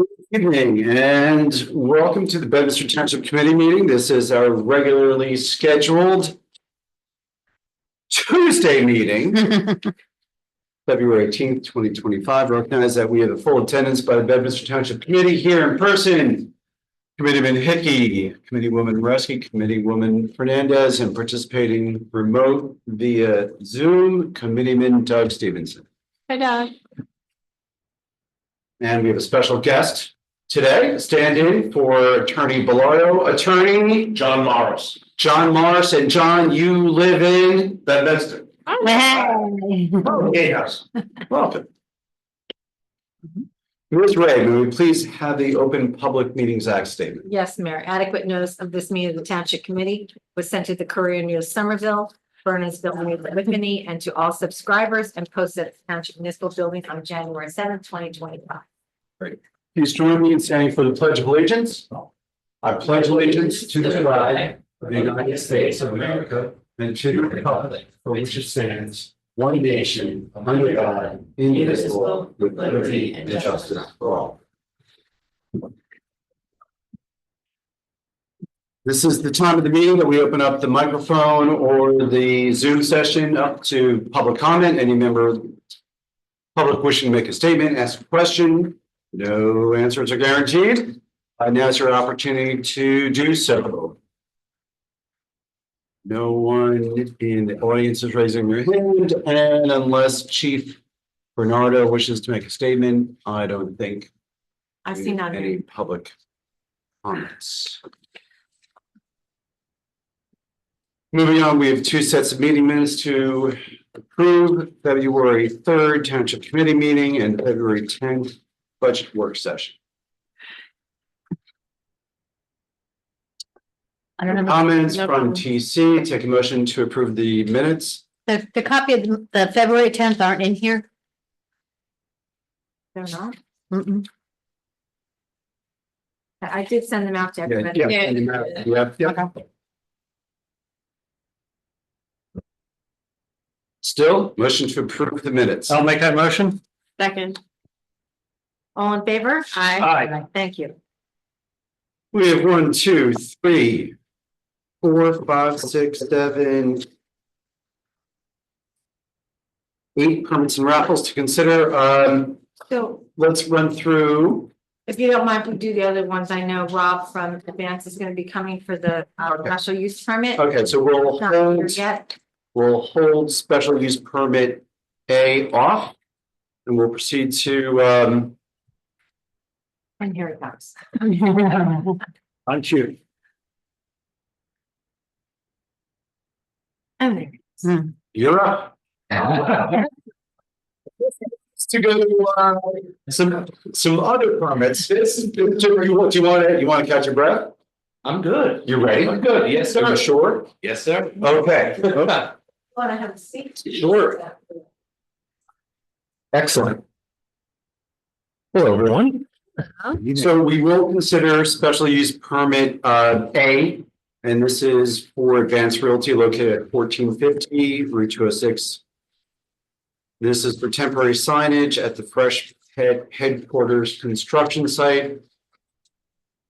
Good evening and welcome to the Bedminster Township Committee meeting. This is our regularly scheduled Tuesday meeting, February 18th, 2025. Recognize that we have a full attendance by the Bedminster Township Committee here in person. Committeeman Hickey, Committeewoman Reski, Committeewoman Fernandez, and participating remote via Zoom, Committeeman Doug Stevenson. Hi, Doug. And we have a special guest today, stand-in for Attorney Bellario, Attorney John Morris. John Morris. And John, you live in Bedminster. Gatehouse. Welcome. Ms. Ray, may we please have the Open Public Meetings Act statement? Yes, Mayor. Adequate notice of this meeting of the Township Committee was sent to the Courier News Somerville, Burnsville, and Whitney, and to all subscribers and posted at the Township Municipal Building on January 7th, 2025. Great. Please join me in standing for the Pledge of Allegiance. I pledge allegiance to the flag of the United States of America and to the republic for which it stands, one nation, under God, indivisible, with liberty and justice for all. This is the time of the meeting that we open up the microphone or the Zoom session up to public comment. Any member of the public wishing to make a statement, ask a question. No answers are guaranteed. Now is your opportunity to do so. No one in the audience is raising their hand, and unless Chief Bernardo wishes to make a statement, I don't think I've we seen have that. any public comments. Moving on, we have two sets of meeting minutes to approve: February 3rd Township Committee meeting and February 10th budget work session. I don't have Comments no from problem. TC. Take a motion to approve the minutes. The copy of the February 10th aren't in here. They're not. Mm-mm. I did send them out to everybody. Yeah. Still, motion to approve the minutes. I'll make that motion. Second. All in favor? Aye. Thank you. We have 1, 2, 3, 4, 5, 6, 7, 8 permits and raffles to consider. So Let's run through. if you don't mind, we do the other ones. I know Rob from Advance is going to be coming for the special use permit. Okay, so we'll Not here hold. yet. We'll hold special use permit A off, and we'll proceed to And here it comes. on you. And there it is. You're up. To go to some other permits. Do you want to catch your breath? I'm good. You ready? I'm good. Yes, Are sir. you sure? Yes, sir. Okay. Want to have a seat? Sure. Excellent. Hello, everyone. So we will consider special use permit A, and this is for Advanced Realty located at 1450 Route 206. This is for temporary signage at the Fresh Head headquarters construction site.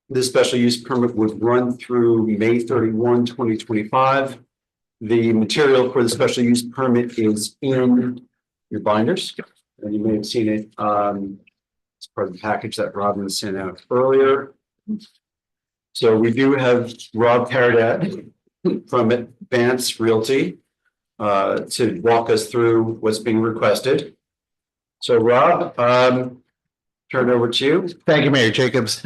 This special use permit would run through May 31, 2025. The material for the special use permit is in your binders, and you may have seen it. It's part of the package that Robin sent out earlier. So we do have Rob Paradat from Advanced Realty to walk us through what's being requested. So Rob, turn it over to you. Thank you, Mayor Jacobs.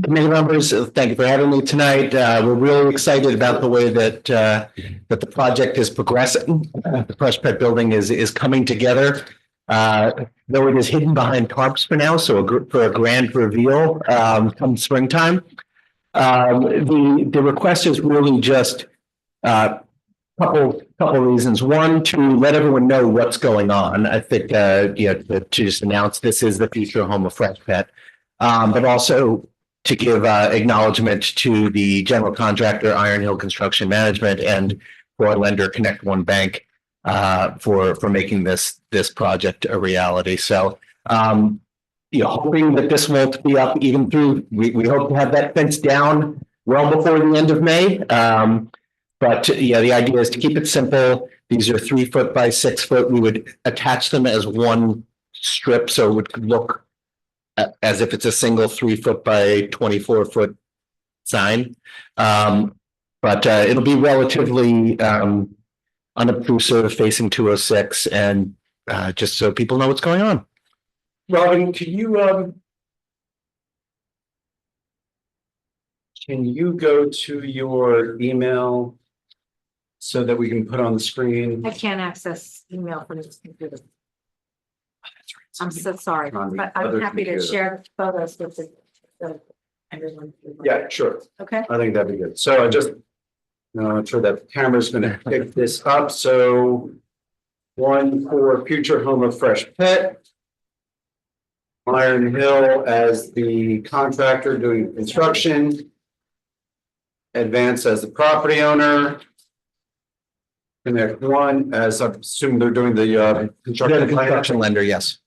Committee members, thank you for having me tonight. We're really excited about the way that that the project is progressing. The Fresh Pet building is coming together. Though it is hidden behind tarps for now, so for a grand reveal come springtime. The request is really just couple reasons. One, to let everyone know what's going on. I think to just announce this is the future home of Fresh Pet, but also to give acknowledgement to the general contractor, Iron Hill Construction Management, and for our lender, Connect One Bank, for making this project a reality. So hoping that this won't be up even through, we hope to have that fence down well before the end of May. But yeah, the idea is to keep it simple. These are 3 foot by 6 foot. We would attach them as one strip, so it would look as if it's a single 3 foot by 24 foot sign. But it'll be relatively unobtrusive, facing 206, and just so people know what's going on. Robin, can you go to your email so that we can put on the screen? I can't access email from this computer. I'm so sorry, On the but I'm other happy to computer. share photos with everyone. Yeah, sure. Okay, I think that'd be good. So I just, I'm sure that camera's gonna pick this up. So one for future home of Fresh Pet. Iron Hill as the contractor doing construction. Advance as the property owner. Connect One, as I assume they're doing the The construction. construction lender, yes.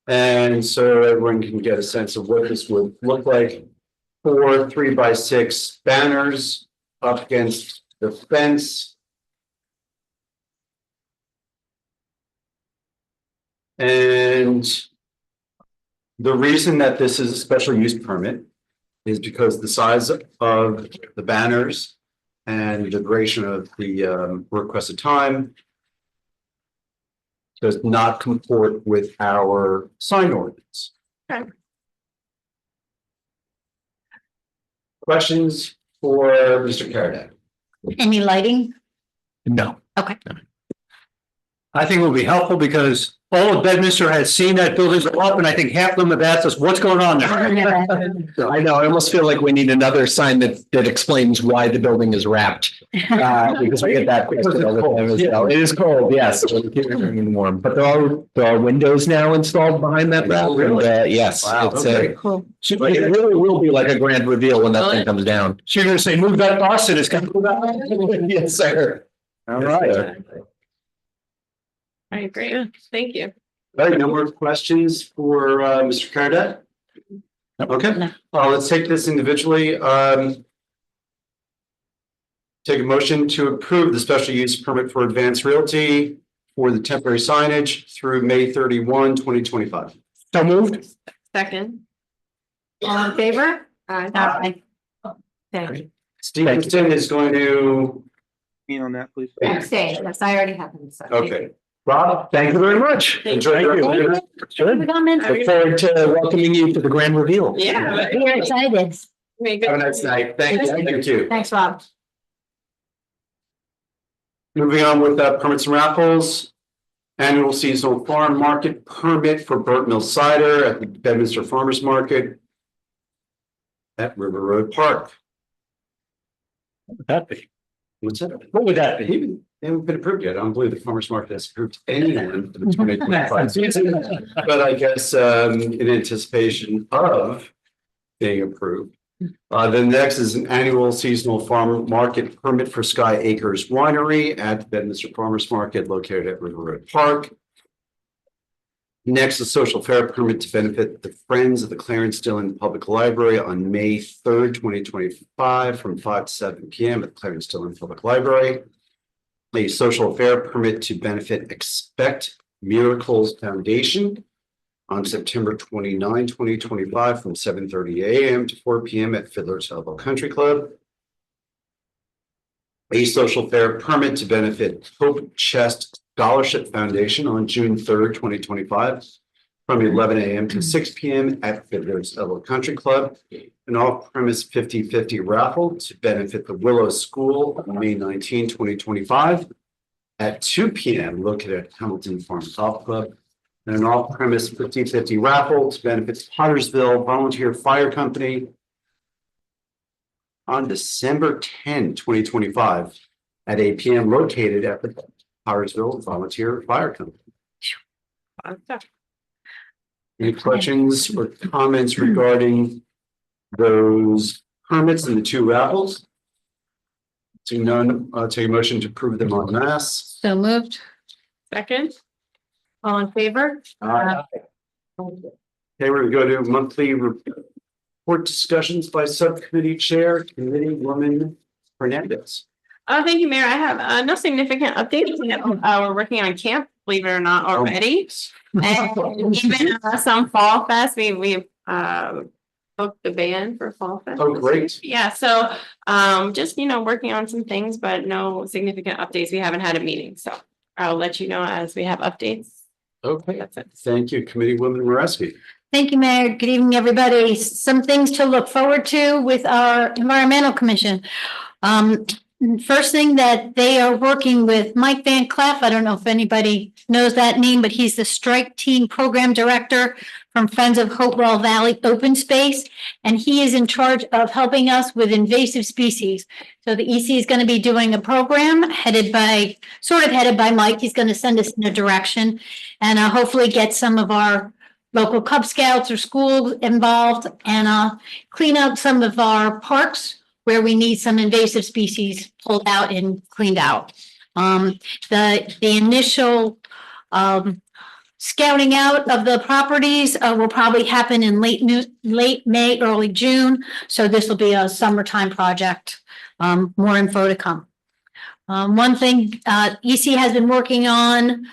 And so everyone can get a sense of what this would look like. 4 3 by 6 banners up against the fence. And the reason that this is a special use permit is because the size of the banners and the duration of the requested time does not comport with our sign ordinance. Okay. Questions for Mr. Karadak? Any lighting? No. I think it will be helpful because all of Bedminster has seen that buildings go up, and I think half of them have asked us, what's going on there? I know, I almost feel like we need another sign that explains why the building is wrapped. Because we get that question all the time as well. It is cold, yes, so we keep it remaining warm, but there are windows now installed behind that wrap. Really? And, yes, Wow, it's okay. Cool. it really will be like a grand reveal when that thing comes down. So you're gonna say, move that bus, and it's gonna move out? Yes, sir. All Yes, right. sir. All right, great. Thank you. All right, no more questions for Mr. Karadak? Okay, No. let's take this individually. Take a motion to approve the special use permit for Advanced Realty for the temporary signage through May 31, 2025. So moved. Second. all in favor? Aye. Thank you. Stevenson is going to, On that, please. Abstain, yes, I already have them. So thank you. okay. Rob, thank you very much. Enjoy your. Good. Look forward to welcoming you to the grand reveal. Yeah. We're excited. Have a nice night. Thank you. You too. Thanks, Rob. Moving on with permits and raffles. Annual seasonal farm market permit for Burt Mill Cider at the Bedminster Farmers Market at River Road Park. What would that be? What's that? What would that be? They haven't been approved yet. I don't believe the farmers market has approved anyone for the 2025 season. But I guess in anticipation of being approved. The next is an annual seasonal farm market permit for Sky Acres Winery at the Bedminster Farmers Market located at River Road Park. Next, a social fair permit to benefit the Friends of the Clarence Dillon Public Library on May 3rd, 2025 from 5 to 7 p.m. at the Clarence Dillon Public Library. A social fair permit to benefit Expect Miracles Foundation on September 29, 2025 from 7:30 a.m. to 4 p.m. at Fiddler's Elbow Country Club. A social fair permit to benefit Hope Chest Scholarship Foundation on June 3rd, 2025 from 11 a.m. to 6 p.m. at Fiddler's Elbow Country Club. An off-premise 50/50 raffle to benefit the Willow School on May 19, 2025 at 2 p.m. located at Hamilton Farm Golf Club. And an off-premise 50/50 raffle to benefit Pottersville Volunteer Fire Company on December 10, 2025 at 8 p.m. located at the Pottersville Volunteer Fire Company. Any questions or comments regarding those permits and the 2 raffles? Seeing none, I'll take a motion to approve them en masse. So moved. Second. All in favor? Aye. Okay, we're gonna go to monthly report discussions by subcommittee chair, committee woman Hernandez. Thank you, Mayor. I have no significant updates. We're working on camp, believe it or not, already. And even some Fall Fest, we booked the band for Fall Fest. Oh, great. Yeah, so just working on some things, but no significant updates. We haven't had a meeting, so I'll let you know as we have updates. Okay, That's it. thank you, committee woman Mareski. Thank you, Mayor. Good evening, everybody. Some things to look forward to with our environmental commission. First thing that they are working with Mike Van Cleef. I don't know if anybody knows that name, but he's the Strike Team Program Director from Friends of Hopewell Valley Open Space. And he is in charge of helping us with invasive species. So the EC is going to be doing a program headed by Mike. He's going to send us in a direction and hopefully get some of our local Cub Scouts or schools involved and clean out some of our parks where we need some invasive species pulled out and cleaned out. The initial scouting out of the properties will probably happen in late May, early June. So this will be a summertime project. More info to come. One thing EC has been working on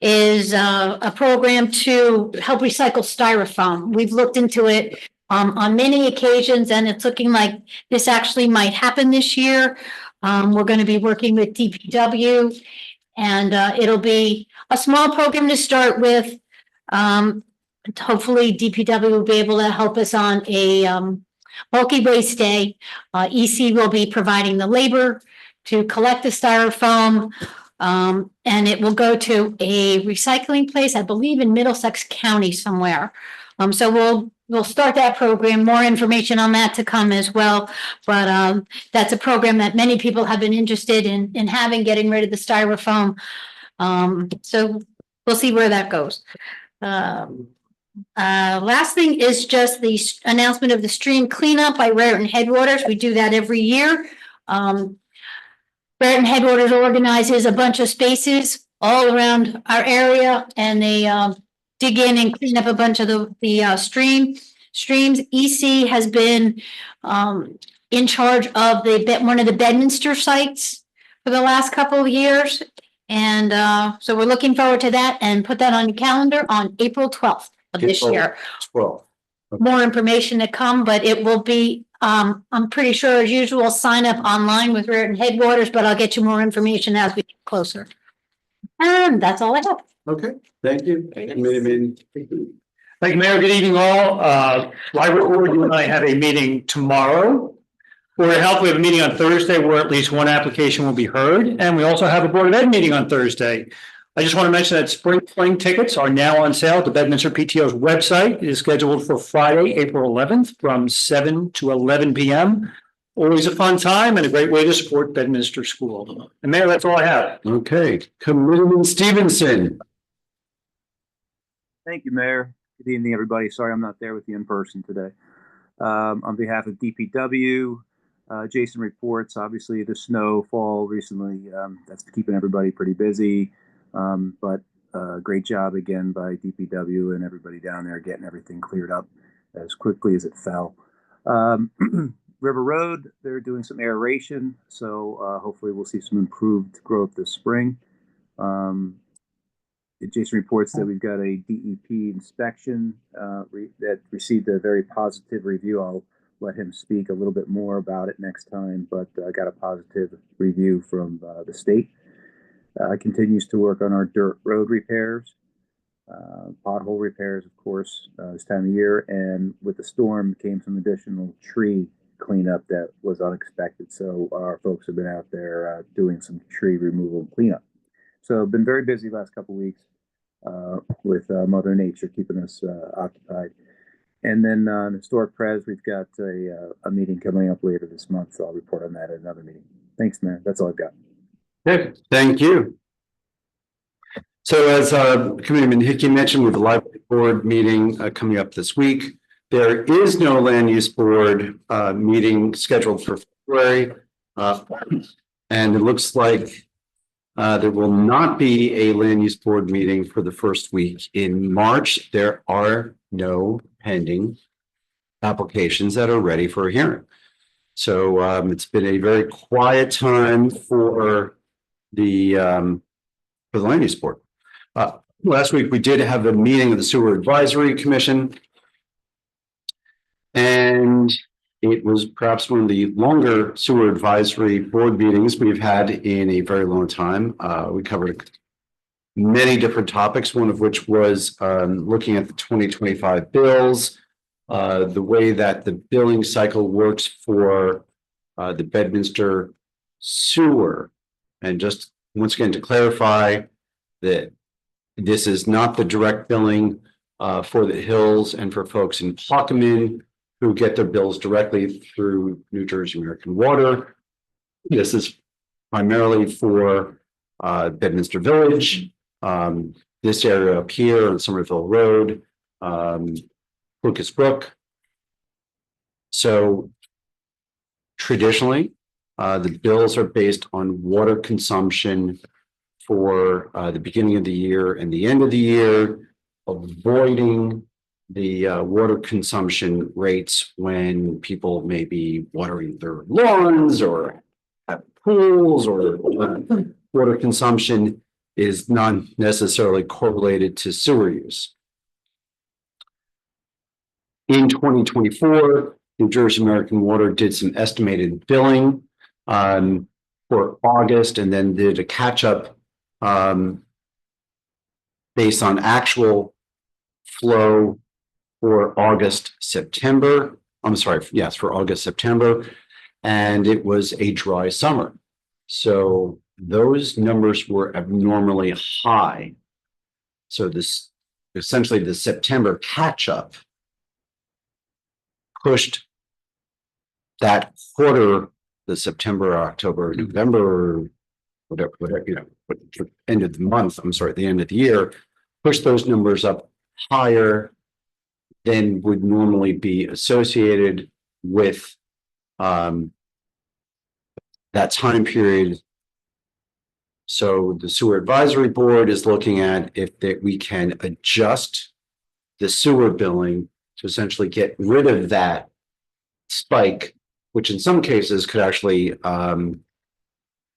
is a program to help recycle styrofoam. We've looked into it on many occasions, and it's looking like this actually might happen this year. We're going to be working with DPW, and it'll be a small program to start with. Hopefully DPW will be able to help us on a bulky waste day. EC will be providing the labor to collect the styrofoam, and it will go to a recycling place, I believe in Middlesex County somewhere. So we'll start that program. More information on that to come as well. But that's a program that many people have been interested in getting rid of the styrofoam. So we'll see where that goes. Last thing is just the announcement of the stream cleanup by Raritan Headwaters. We do that every year. Raritan Headwaters organizes a bunch of spaces all around our area, and they dig in and clean up a bunch of the streams. EC has been in charge of one of the Bedminster sites for the last couple of years. And so we're looking forward to that, and put that on your calendar on April 12th of this year. 12. More information to come, but it will be, I'm pretty sure as usual, sign up online with Raritan Headwaters, but I'll get you more information as we get closer. And that's all I have. Okay, thank you. Very nice. Committee. Thank you, Mayor. Good evening, all. Library Board, you and I have a meeting tomorrow. Board of Health, we have a meeting on Thursday where at least one application will be heard. And we also have a Board of Ed meeting on Thursday. I just want to mention that spring fling tickets are now on sale at the Bedminster PTO's website. It is scheduled for Friday, April 11th from 7 to 11 p.m. Always a fun time and a great way to support Bedminster School. And Mayor, that's all I have. Okay, Committeeman Stevenson. Thank you, Mayor. Good evening, everybody. Sorry I'm not there with you in person today. On behalf of DPW, Jason reports, obviously the snowfall recently, that's keeping everybody pretty busy. But great job again by DPW and everybody down there getting everything cleared up as quickly as it fell. River Road, they're doing some aeration, so hopefully we'll see some improved growth this spring. Jason reports that we've got a DEP inspection that received a very positive review. I'll let him speak a little bit more about it next time, but I got a positive review from the state. Continues to work on our dirt road repairs, pothole repairs, of course, this time of year. And with the storm came some additional tree cleanup that was unexpected. So our folks have been out there doing some tree removal and cleanup. So been very busy last couple of weeks with Mother Nature keeping us occupied. And then on Historic Pres, we've got a meeting coming up later this month. So I'll report on that at another meeting. Thanks, Mayor. That's all I've got. Good, thank you. So as Committeeman Hickey mentioned, with the Library Board meeting coming up this week, there is no Land Use Board meeting scheduled for February. And it looks like There will not be a land use board meeting for the first week in March. There are no pending applications that are ready for a hearing. So it's been a very quiet time for the land use board. Last week we did have a meeting of the Sewer Advisory Commission, and it was perhaps one of the longer sewer advisory board meetings we've had in a very long time. We covered many different topics, one of which was looking at the 2025 bills, the way that the billing cycle works for the Bedminster sewer. And just once again, to clarify that this is not the direct billing for the Hills and for folks in Plaquemine who get their bills directly through New Jersey American Water. This is primarily for Bedminster Village, this area up here on Somerville Road, Lucas Brook. So traditionally, the bills are based on water consumption for the beginning of the year and the end of the year, avoiding the water consumption rates when people may be watering their lawns or have pools, or water consumption is not necessarily correlated to sewer use. In 2024, New Jersey American Water did some estimated billing for August, and then did a catch-up based on actual flow for August, September. I'm sorry, yes, for August, September, and it was a dry summer. So those numbers were abnormally high. So this essentially the September catch-up pushed that quarter, the September, October, November, whatever, you know, end of the month, I'm sorry, the end of the year, pushed those numbers up higher than would normally be associated with that time period. So the Sewer Advisory Board is looking at if we can adjust the sewer billing to essentially get rid of that spike, which in some cases could actually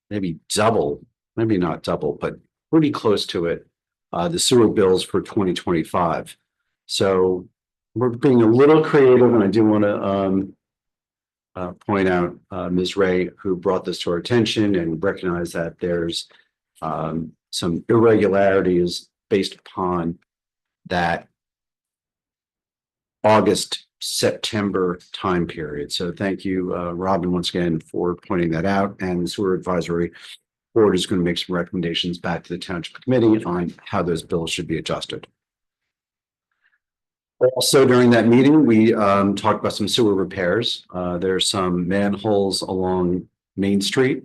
maybe double, maybe not double, but pretty close to it, the sewer bills for 2025. So we're being a little creative, and I do want to point out Ms. Ray, who brought this to our attention, and recognize that there's some irregularities based upon that August, September time period. So thank you, Robin, once again for pointing that out. And the Sewer Advisory Board is going to make some recommendations back to the Township Committee on how those bills should be adjusted. Also, during that meeting, we talked about some sewer repairs. There's some manholes along Main Street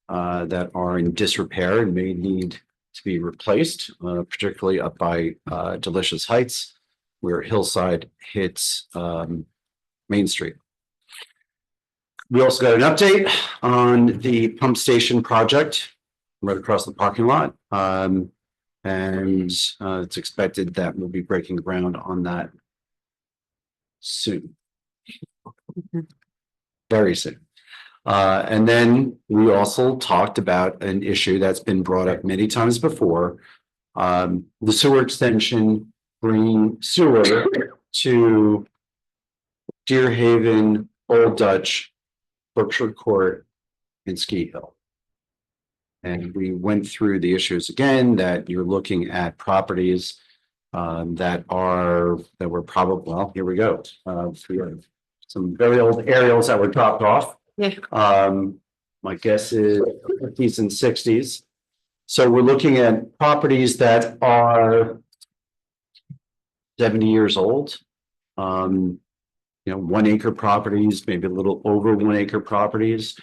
that are in disrepair and may need to be replaced, particularly up by Delicious Heights, where Hillside hits Main Street. We also got an update on the pump station project right across the parking lot. And it's expected that we'll be breaking ground on that soon. Very soon. And then we also talked about an issue that's been brought up many times before. The sewer extension, bringing sewer to Deer Haven, Old Dutch, Berkshire Court, and Ski Hill. And we went through the issues again, that you're looking at properties that were probably, well, here we go. We have some very old aerials that were dropped off. Yeah. My guess is 50s and 60s. So we're looking at properties that are 70 years old. You know, 1 acre properties, maybe a little over 1 acre properties.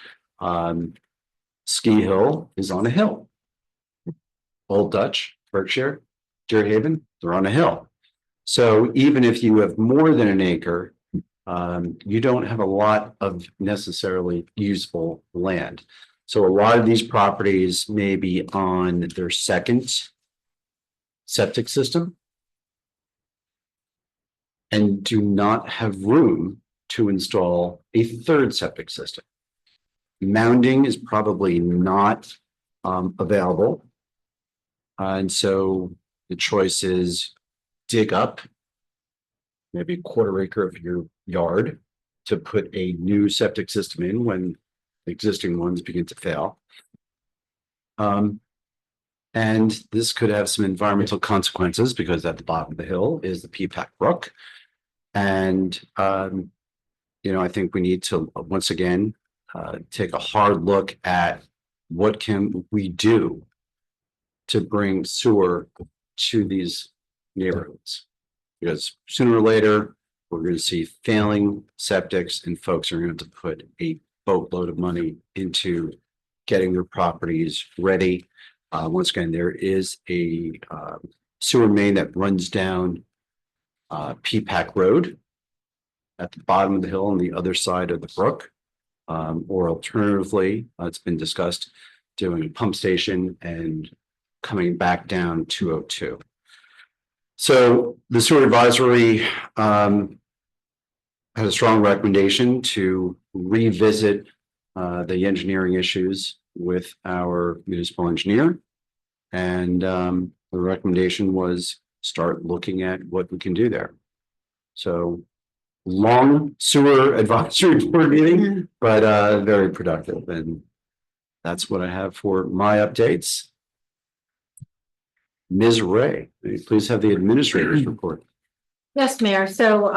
Ski Hill is on a hill. Old Dutch, Berkshire, Deer Haven, they're on a hill. So even if you have more than 1 acre, you don't have a lot of necessarily usable land. So a lot of these properties may be on their second septic system and do not have room to install a third septic system. Mounding is probably not available. And so the choice is dig up maybe a quarter acre of your yard to put a new septic system in when the existing ones begin to fail. And this could have some environmental consequences because at the bottom of the hill is the Peapack Brook. And, I think we need to, once again, take a hard look at what can we do to bring sewer to these neighborhoods. Because sooner or later, we're going to see failing septics and folks are going to put a boatload of money into getting their properties ready. Once again, there is a sewer main that runs down Peapack Road at the bottom of the hill on the other side of the brook. Or alternatively, it's been discussed doing a pump station and coming back down 202. So the sewer advisory has a strong recommendation to revisit the engineering issues with our municipal engineer. And the recommendation was start looking at what we can do there. So long sewer advisory board meeting, but very productive. And that's what I have for my updates. Ms. Ray, please have the administrator's report. Yes, Mayor. So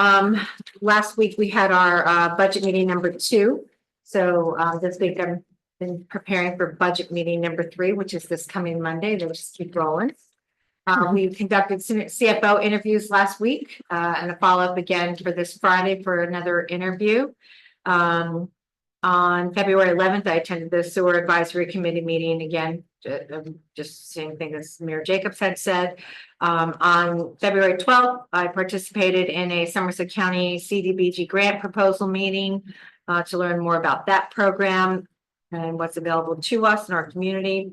last week we had our budget meeting number 2. So this week I've been preparing for budget meeting number 3, which is this coming Monday. They'll just keep rolling. We conducted CFO interviews last week and a follow-up again for this Friday for another interview. On February 11th, I attended the Sewer Advisory Committee meeting again, just same thing as Mayor Jacobs had said. On February 12th, I participated in a Somerset County CDBG grant proposal meeting to learn more about that program and what's available to us in our community.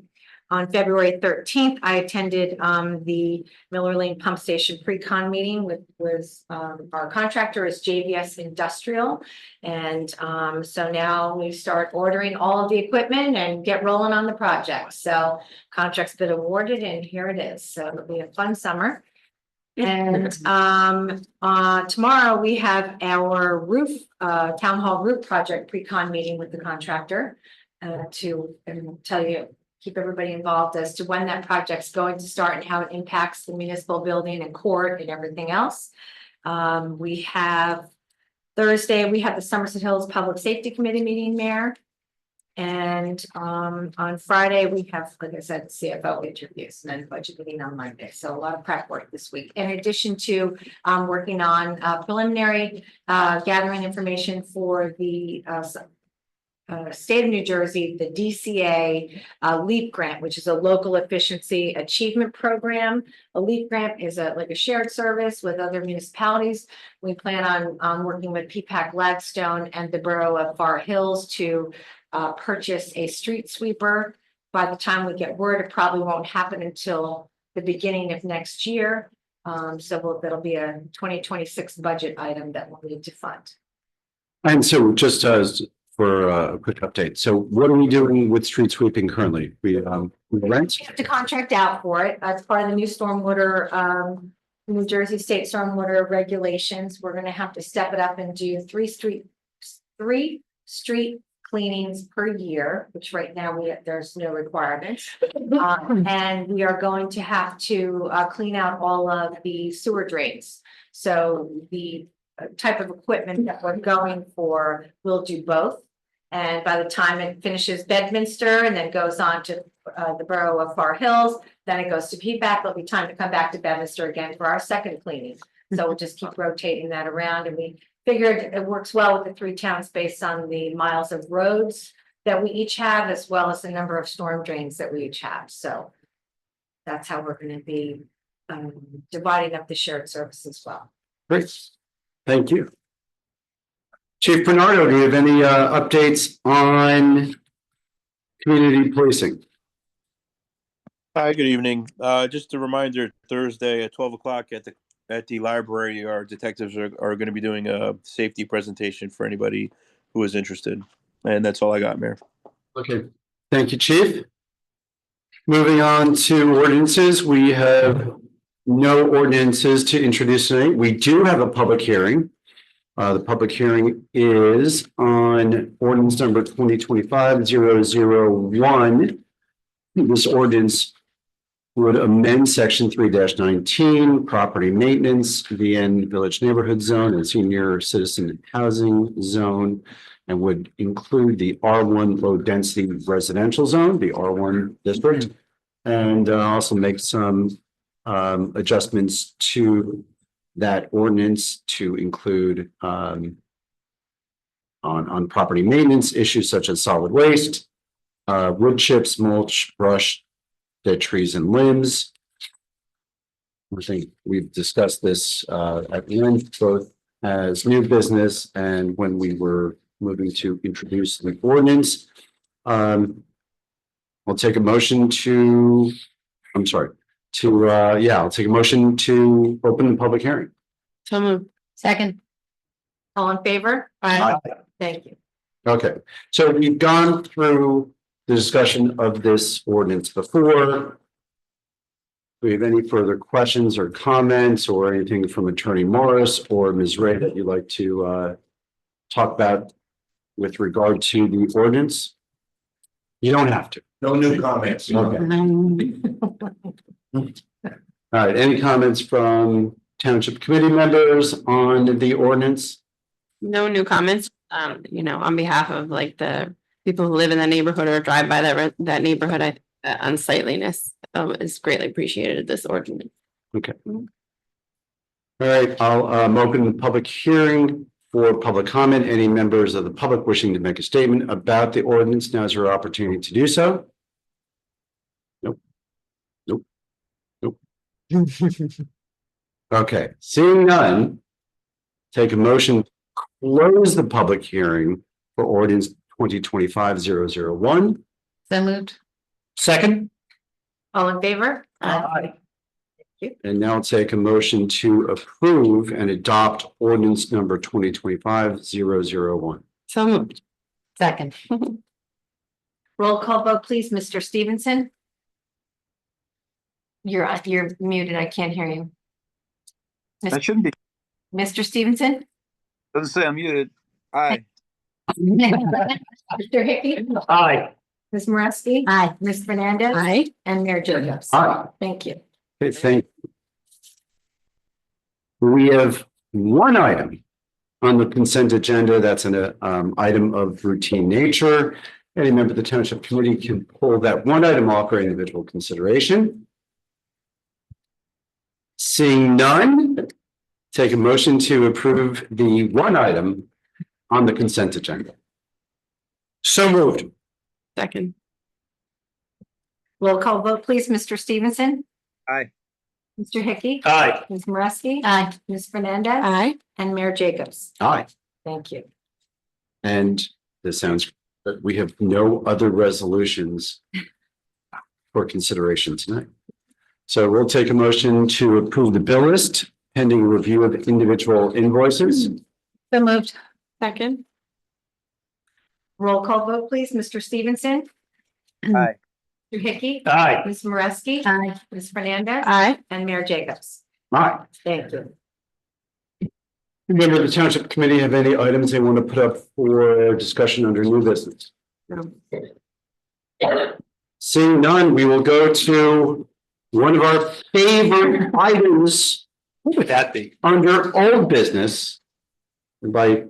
On February 13th, I attended the Miller Lane Pump Station pre-con meeting with our contractor is JVS Industrial. And so now we start ordering all of the equipment and get rolling on the project. So contract's been awarded and here it is. So it'll be a fun summer. And tomorrow we have our roof, town hall roof project pre-con meeting with the contractor to tell you, keep everybody involved as to when that project's going to start and how it impacts the municipal building and court and everything else. We have Thursday, we have the Somerset Hills Public Safety Committee meeting, Mayor. And on Friday, we have, like I said, CFO interviews and then budget meeting on Monday. So a lot of prep work this week. In addition to working on preliminary gathering information for the state of New Jersey, the DCA LEAP grant, which is a local efficiency achievement program. A LEAP grant is like a shared service with other municipalities. We plan on working with Peapack, Gladstone, and the borough of Far Hills to purchase a street sweeper. By the time we get word, it probably won't happen until the beginning of next year. So that'll be a 2026 budget item that we'll need to fund. And so just for a quick update. So what are we doing with street sweeping currently? We rent? We have to contract out for it. That's part of the new stormwater, New Jersey state stormwater regulations. We're going to have to step it up and do 3 street cleanings per year, which right now there's no requirements. And we are going to have to clean out all of the sewer drains. So the type of equipment that we're going for will do both. And by the time it finishes Bedminster and then goes on to the borough of Far Hills, then it goes to Peapack. There'll be time to come back to Bedminster again for our second cleaning. So we'll just keep rotating that around. And we figured it works well with the 3 towns based on the miles of roads that we each have, as well as the number of storm drains that we each have. So that's how we're going to be dividing up the shared service as well. Great. Thank you. Chief Bernardo, do you have any updates on Community policing. Hi, good evening. Just a reminder, Thursday at 12 o'clock at the library, our detectives are going to be doing a safety presentation for anybody who is interested. And that's all I got, Mayor. Okay, thank you, Chief. Moving on to ordinances, we have no ordinances to introduce tonight. We do have a public hearing. The public hearing is on ordinance number 2025-001. This ordinance would amend section 3-19, property maintenance, VN Village Neighborhood Zone and Senior Citizen Housing Zone, and would include the R1 low density residential zone, the R1 district, and also make some adjustments to that ordinance to include on property maintenance issues such as solid waste, wood chips, mulch, brush, dead trees and limbs. I think we've discussed this at length, both as new business and when we were moving to introduce the ordinance. I'll take a motion to, I'll take a motion to open the public hearing. So moved. Second. All in favor? Aye. Thank you. Okay, so we've gone through the discussion of this ordinance before. Do we have any further questions or comments or anything from Attorney Morris or Ms. Ray that you'd like to talk about with regard to the ordinance? You don't have to. No new comments. Okay. All right, any comments from Township Committee members on the ordinance? No new comments. On behalf of like the people who live in the neighborhood or drive by that neighborhood, unsightliness is greatly appreciated, this ordinance. Okay. All right, I'll open the public hearing for public comment. Any members of the public wishing to make a statement about the ordinance, now is your opportunity to do so. Nope. Okay, seeing none, take a motion to close the public hearing for ordinance 2025-001. So moved. Second. All in favor? Aye. And now take a motion to approve and adopt ordinance number 2025-001. So moved. Second. Roll call vote, please. Mr. Stevenson? You're muted. I can't hear you. That shouldn't be, Mr. Stevenson? doesn't say I'm muted. Aye. Mr. Hickey? Aye. Ms. Moreski? Aye. Ms. Fernandez? Aye. And Mayor Jacobs? Aye. Thank you. Okay, thank you. We have one item on the consent agenda. That's an item of routine nature. Any member of the Township Committee can pull that one item off for individual consideration. Seeing none, take a motion to approve the one item on the consent agenda. So moved. Second. Roll call vote, please. Mr. Stevenson? Aye. Mr. Hickey? Aye. Ms. Moreski? Aye. Ms. Fernandez? Aye. And Mayor Jacobs? Aye. Thank you. And this sounds, but we have no other resolutions for consideration tonight. So we'll take a motion to approve the bill list pending review of individual invoices. So moved. Second. Roll call vote, please. Mr. Stevenson? Aye. Mr. Hickey? Aye. Ms. Moreski? Aye. Ms. Fernandez? Aye. And Mayor Jacobs? Aye. Thank you. Member of the Township Committee have any items they want to put up for discussion under new business? Seeing none, we will go to one of our favorite items What would that be? under old business. And by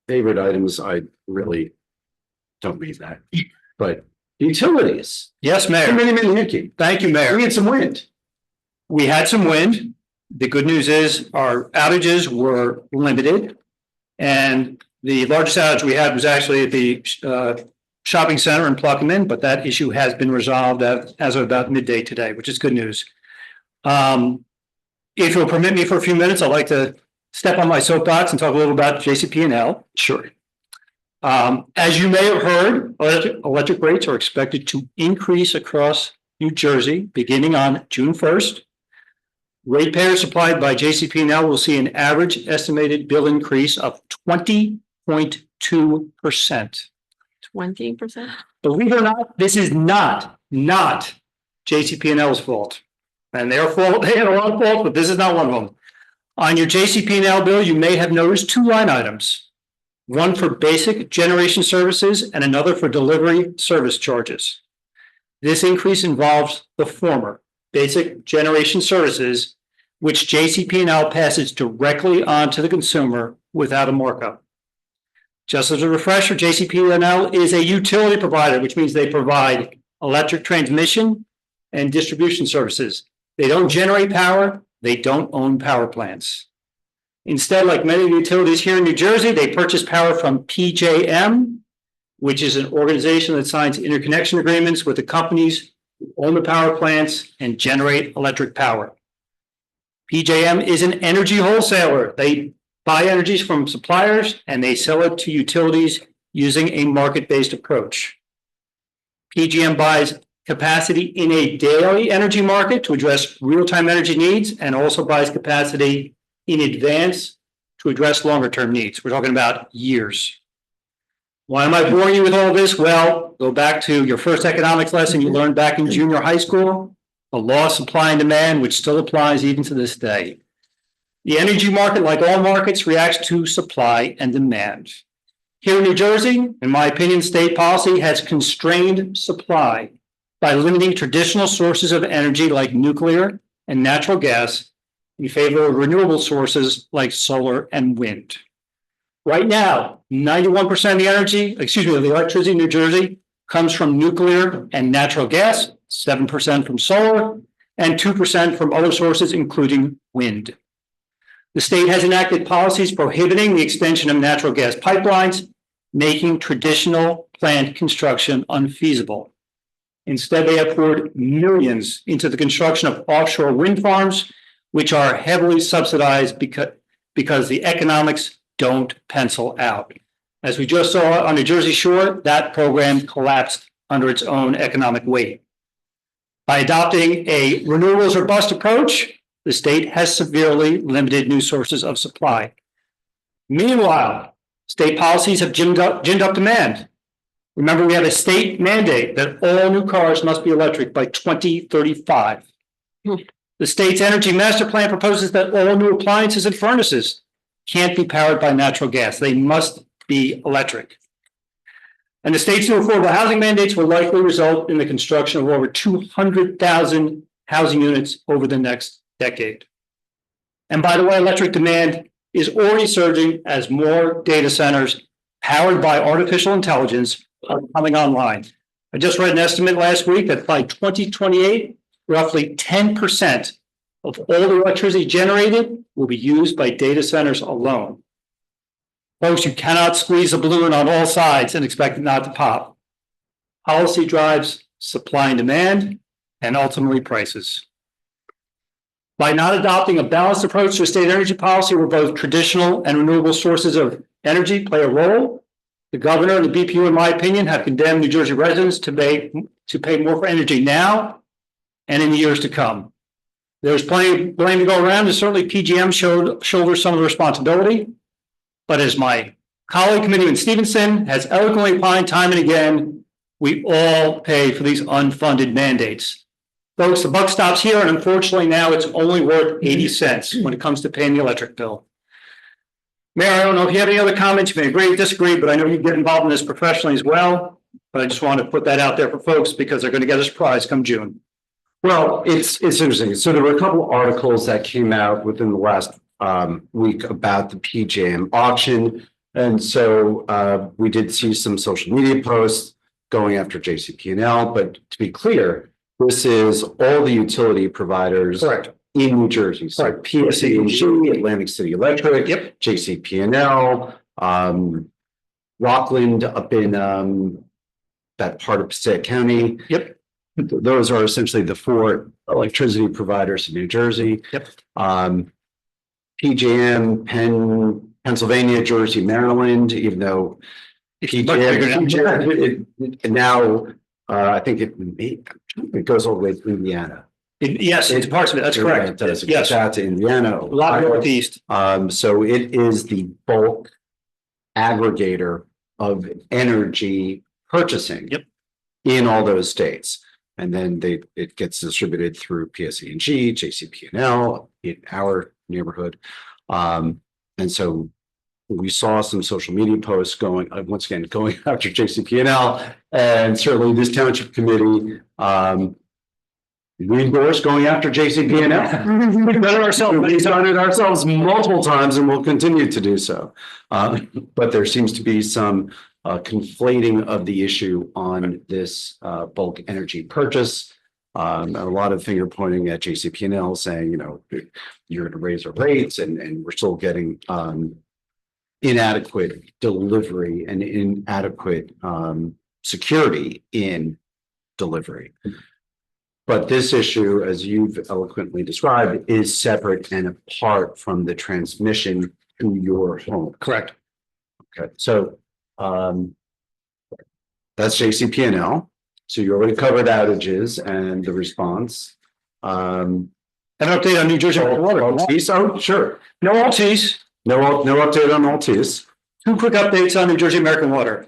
favorite items, I really don't mean that, but utilities. Yes, Mayor. Committeeman Hickey, Thank you, Mayor. we had some wind. We had some wind. The good news is our outages were limited. And the largest outage we had was actually at the shopping center in Pluckerman, but that issue has been resolved as of about midday today, which is good news. If you'll permit me for a few minutes, I'd like to step on my soapbox and talk a little about JCP&L. Sure. As you may have heard, electric rates are expected to increase across New Jersey beginning on June 1st. Ratepayers supplied by JCP&L will see an average estimated bill increase of 20.2%. 20%. Believe it or not, this is not JCP&L's fault. And their fault, they had a lot of faults, but this is not one of them. On your JCP&L bill, you may have noticed two line items. One for basic generation services and another for delivery service charges. This increase involves the former, basic generation services, which JCP&L passes directly on to the consumer without a markup. Just as a refresher, JCP&L is a utility provider, which means they provide electric transmission and distribution services. They don't generate power. They don't own power plants. Instead, like many of the utilities here in New Jersey, they purchase power from PJM, which is an organization that signs interconnection agreements with the companies who own the power plants and generate electric power. PJM is an energy wholesaler. They buy energies from suppliers and they sell it to utilities using a market-based approach. PJM buys capacity in a daily energy market to address real-time energy needs and also buys capacity in advance to address longer-term needs. We're talking about years. Why am I boring you with all this? Well, go back to your first economics lesson you learned back in junior high school, the law of supply and demand, which still applies even to this day. The energy market, like all markets, reacts to supply and demand. Here in New Jersey, in my opinion, state policy has constrained supply by limiting traditional sources of energy like nuclear and natural gas in favor of renewable sources like solar and wind. Right now, 91% of the the electricity in New Jersey comes from nuclear and natural gas, 7% from solar, and 2% from other sources, including wind. The state has enacted policies prohibiting the extension of natural gas pipelines, making traditional plant construction unfeasible. Instead, they have poured millions into the construction of offshore wind farms, which are heavily subsidized because the economics don't pencil out. As we just saw on the Jersey Shore, that program collapsed under its own economic weight. By adopting a renewables or bust approach, the state has severely limited new sources of supply. Meanwhile, state policies have ginned up demand. Remember, we have a state mandate that all new cars must be electric by 2035. The state's energy master plan proposes that all new appliances and furnaces can't be powered by natural gas. They must be electric. And the state's new affordable housing mandates will likely result in the construction of over 200,000 housing units over the next decade. And by the way, electric demand is already surging as more data centers powered by artificial intelligence are coming online. I just read an estimate last week that by 2028, roughly 10% of all the electricity generated will be used by data centers alone. Folks, you cannot squeeze a balloon on all sides and expect it not to pop. Policy drives supply and demand and ultimately prices. By not adopting a balanced approach to state energy policy where both traditional and renewable sources of energy play a role, the governor and the BPU, in my opinion, have condemned New Jersey residents to pay more for energy now and in the years to come. There's plenty of blame to go around, and certainly PGM shoulders some of the responsibility. But as my colleague, Committeeman Stevenson, has eloquently opined time and again, we all pay for these unfunded mandates. Folks, the buck stops here, and unfortunately now it's only worth 80 cents when it comes to paying the electric bill. Mayor, I don't know if you have any other comments. You may agree or disagree, but I know you get involved in this professionally as well. But I just want to put that out there for folks because they're going to get a surprise come June. Well, it's interesting. So there were a couple of articles that came out within the last week about the PJM auction. And so we did see some social media posts going after JCP&L. But to be clear, this is all the utility providers Correct. in New Jersey. So PSE&G, Atlantic City Electric, Yep. JCP&L, Rockland up in that part of Passaic County. Yep. Those are essentially the four electricity providers in New Jersey. Yep. PJM, Pennsylvania, Jersey, Maryland, even though It's much bigger now. Now, I think it goes all the way to Indiana. Yes, it's parts of it. That's correct. It does. It Yes, goes out to Indiana. a lot northeast. So it is the bulk aggregator of energy purchasing. Yep. In all those states. And then it gets distributed through PSE&G, JCP&L in our neighborhood. And so we saw some social media posts going, once again, going after JCP&L, and certainly this township committee, we endorse going after JCP&L. We've done it ourselves. We've done it ourselves multiple times and we'll continue to do so. But there seems to be some conflating of the issue on this bulk energy purchase. A lot of finger pointing at JCP&L saying, you know, you're going to raise our rates and we're still getting inadequate delivery and inadequate security in delivery. But this issue, as you've eloquently described, is separate and apart from the transmission to your home. Correct. Okay, so that's JCP&L. So you already covered outages and the response. An update on New Jersey Water. Altis, oh, sure. No Altis. No update on Altis. Two quick updates on New Jersey American Water.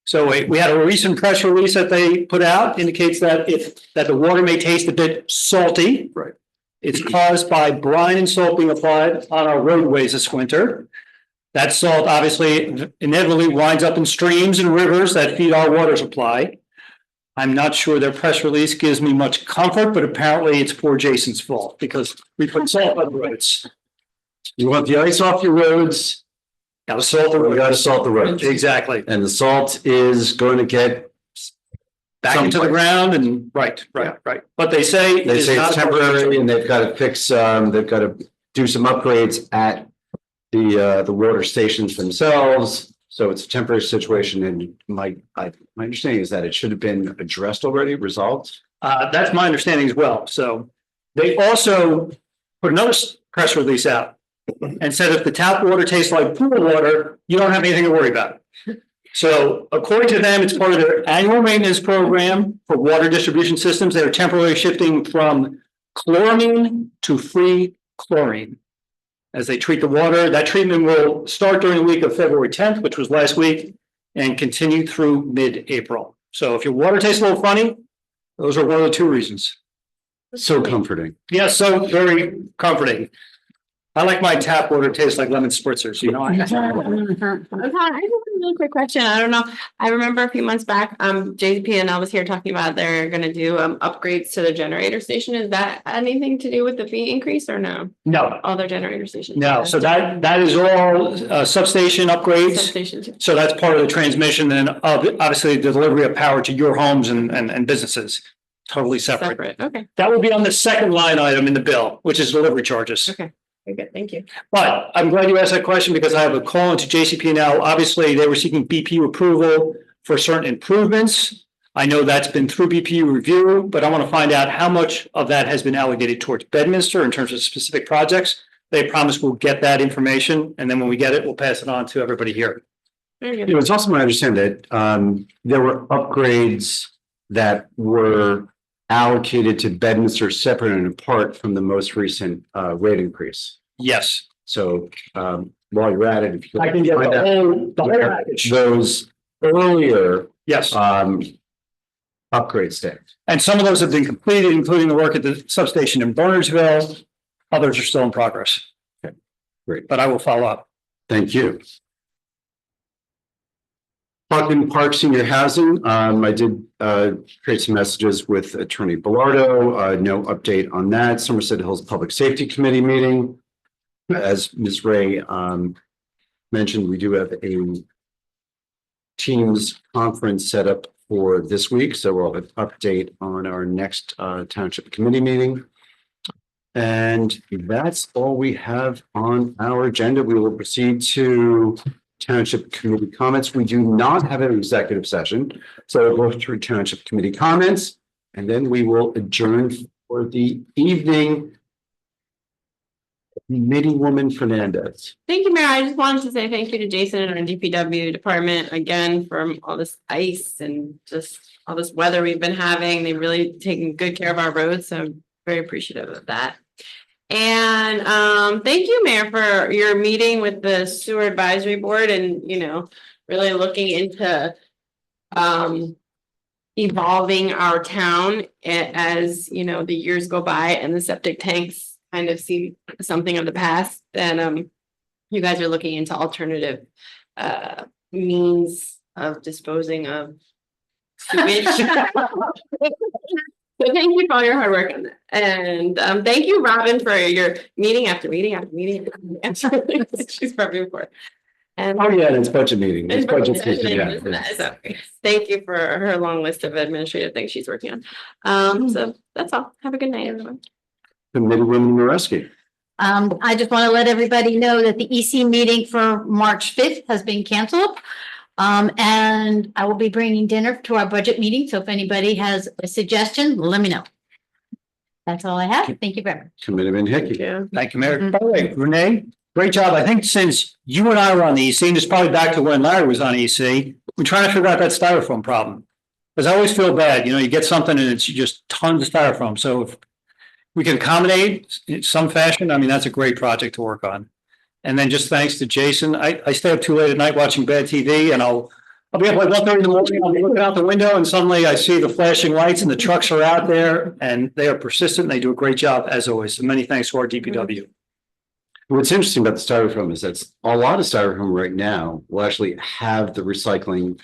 So we had a recent press release that they put out indicates that that the water may taste a bit salty. Right. It's caused by brine and salt being applied on our roadways this winter. That salt obviously inevitably winds up in streams and rivers that feed our water supply. I'm not sure their press release gives me much comfort, but apparently it's poor Jason's fault because we put salt on the roads. You want the ice off your roads? Got to salt the roads. You got to salt the roads. Exactly. And the salt is going to get Back into the ground and right. But they say it's temporary and they've got to fix, they've got to do some upgrades at the water stations themselves. So it's a temporary situation and my understanding is that it should have been addressed already, resolved. That's my understanding as well. So they also put another press release out and said if the tap water tastes like pool water, you don't have anything to worry about. So according to them, it's part of their annual maintenance program for water distribution systems. They're temporarily shifting from chloramine to free chlorine as they treat the water. That treatment will start during the week of February 10th, which was last week, and continue through mid-April. So if your water tastes a little funny, those are one of the two reasons. So comforting. Yes, so very comforting. I like my tap water to taste like lemon spritzers, you know. I just have a really quick question. I don't know. I remember a few months back, JPNL was here talking about they're going to do upgrades to the generator station. Is that anything to do with the fee increase or no? No, All their generator stations? no. So that is all substation upgrades. Substations. So that's part of the transmission and obviously the delivery of power to your homes and businesses. Totally separate. Okay. That will be on the second line item in the bill, which is delivery charges. Okay. Very good. Thank you. But I'm glad you asked that question because I have a call into JCP&L. Obviously, they were seeking BPU approval for certain improvements. I know that's been through BPU review, but I want to find out how much of that has been allocated towards Bedminster in terms of specific projects. They promised we'll get that information, and then when we get it, we'll pass it on to everybody here. Very good. It's also my understanding that there were upgrades that were allocated to Bedminster separate and apart from the most recent rate increase. Yes. So while you're at it, if you I can get the whole package. those earlier Yes. upgrade stakes. And some of those have been completed, including the work at the substation in Burnersville. Others are still in progress. Okay, great. But I will follow up. Thank you. Talking Park Senior Housing, I did create some messages with Attorney Bellardo. No update on that. Somerset Hills Public Safety Committee meeting. As Ms. Ray mentioned, we do have a Teams conference set up for this week. So we'll have an update on our next Township Committee meeting. And that's all we have on our agenda. We will proceed to Township Committee comments. We do not have an executive session, so we'll go through Township Committee comments, and then we will adjourn for the evening. Committeewoman Fernandez. Thank you, Mayor. I just wanted to say thank you to Jason and our DPW department again for all this ice and just all this weather we've been having. They've really taken good care of our roads, so I'm very appreciative of that. And thank you, Mayor, for your meeting with the sewer advisory board and, really looking into evolving our town as, the years go by and the septic tanks kind of see something of the past. And you guys are looking into alternative means of disposing of sewage. So thank you for all your hard work on that. And thank you, Robin, for your meeting after meeting after meeting. She's prepping for it. And Oh, yeah, and it's budget meeting. It's budget season, yeah. so, thank you for her long list of administrative things she's working on. So that's all. Have a good night, everyone. Committeewoman Mareski. I just want to let everybody know that the EC meeting for March 5th has been canceled. And I will be bringing dinner to our budget meeting. So if anybody has a suggestion, let me know. That's all I have. Thank you very much. Committeeman Hickey. Yeah. Thank you, Mayor. By the way, Renee, great job. I think since you and I were on the EC, and it's probably back to when Larry was on EC, we're trying to figure out that styrofoam problem. Because I always feel bad, you get something and it's just tons of styrofoam. So if we can accommodate in some fashion, I mean, that's a great project to work on. And then just thanks to Jason, I stay up too late at night watching bad TV and I'll be up like 1:30 in the morning, I'll be looking out the window and suddenly I see the flashing lights and the trucks are out there and they are persistent. They do a great job as always. So many thanks to our DPW. What's interesting about the styrofoam is that a lot of styrofoam right now will actually have the recycling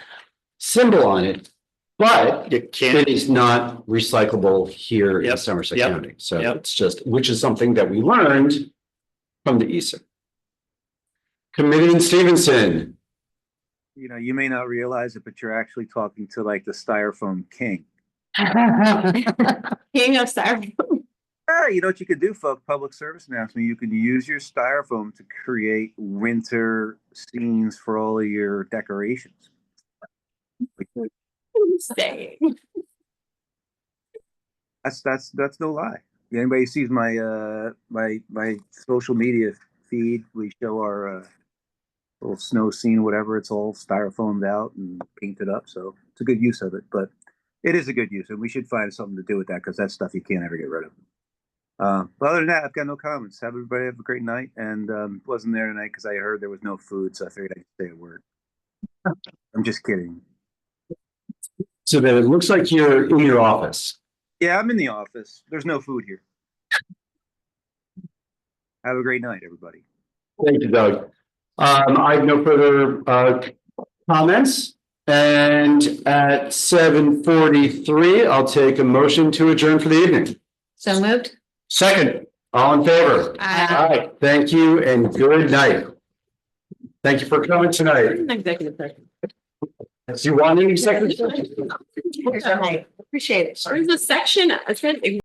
symbol on it, but it is not recyclable here in Somerset County. So it's just, which is something that we learned from the ESA. Committeeman Stevenson. You may not realize it, but you're actually talking to like the styrofoam king. King of styrofoam. You know what you could do, folks? Public service announcement. You can use your styrofoam to create winter scenes for all of your decorations. Stay. That's no lie. Anybody sees my my social media feed, we show our little snow scene, whatever. It's all styrofoamed out and painted up, so it's a good use of it. But it is a good use, and we should find something to do with that because that's stuff you can't ever get rid of. But other than that, I've got no comments. Everybody have a great night, and wasn't there tonight because I heard there was no food, so I figured I'd stay at work. I'm just kidding. So then it looks like you're in your office. Yeah, I'm in the office. There's no food here. Have a great night, everybody. Thank you, Doug. I have no further comments. And at 7:43, I'll take a motion to adjourn for the evening. So moved. Second. All in favor? Aye. Thank you and good night. Thank you for coming tonight. Executive session. Do you want any executive session? Appreciate it. There's a section.